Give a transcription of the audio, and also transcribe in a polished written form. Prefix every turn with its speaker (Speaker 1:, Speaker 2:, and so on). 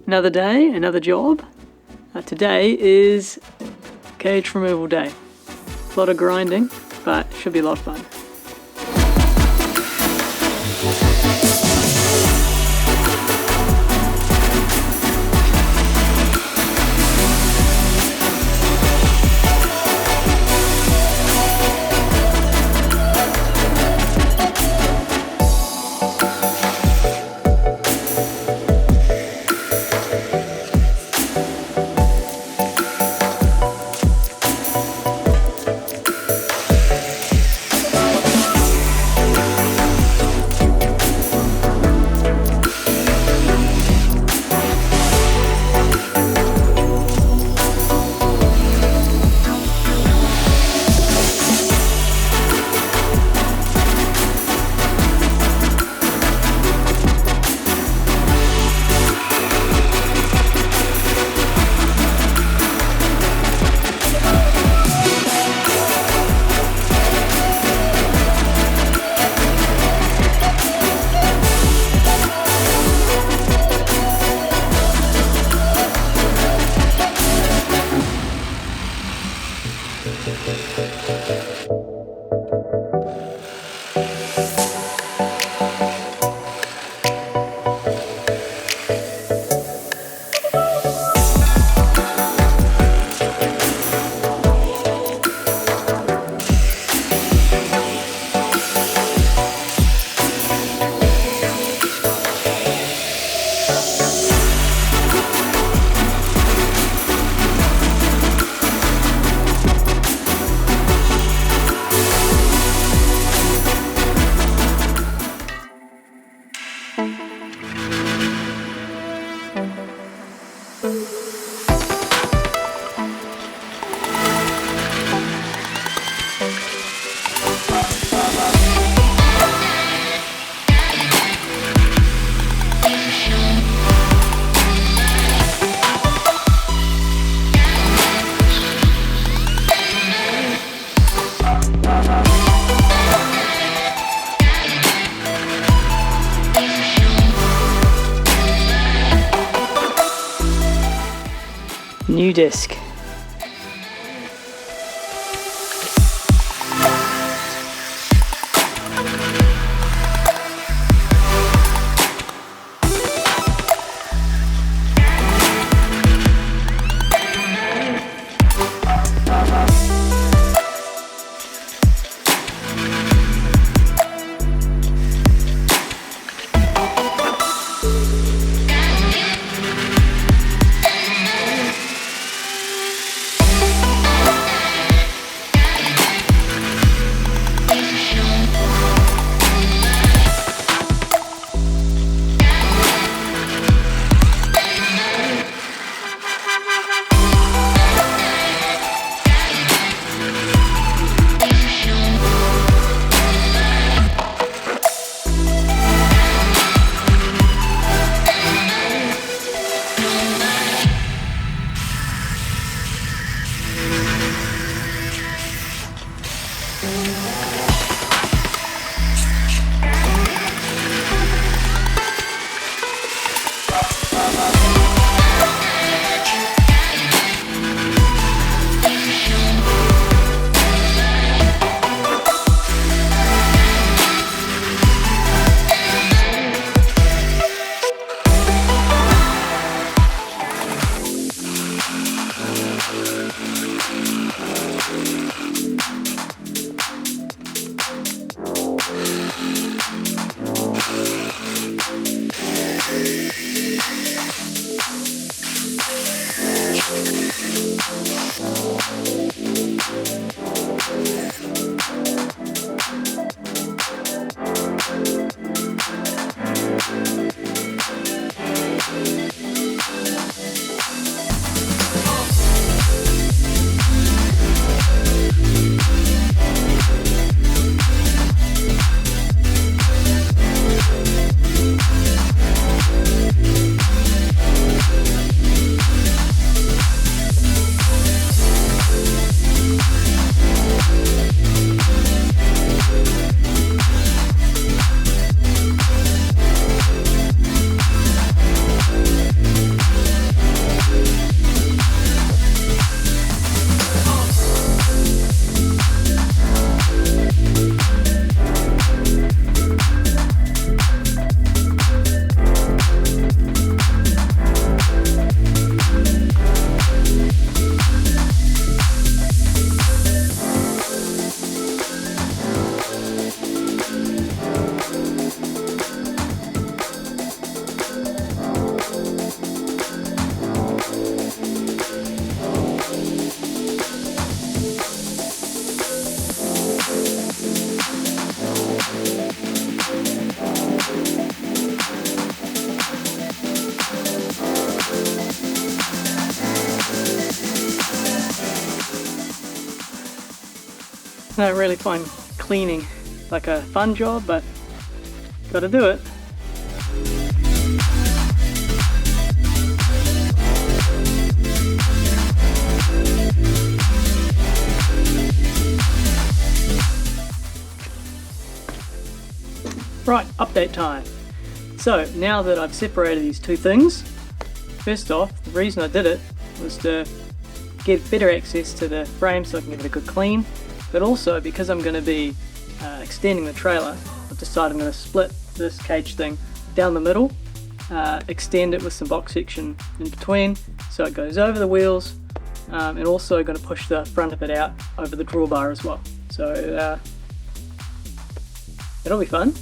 Speaker 1: Another day, another job. Today is cage removal day. A lot of grinding, but should be a lot of fun. New disc. I don't really find cleaning like a fun job, but gotta do it. Right, update time. So now that I've separated these two things, first off, the reason I did it was to get better access to the frame so I can give it a good clean, but also because I'm going to be extending the trailer, I've decided I'm going to split this cage thing down the middle, extend it with some box section in between so it goes over the wheels, and also going to push the front of it out over the drawbar as well. So it'll be fun.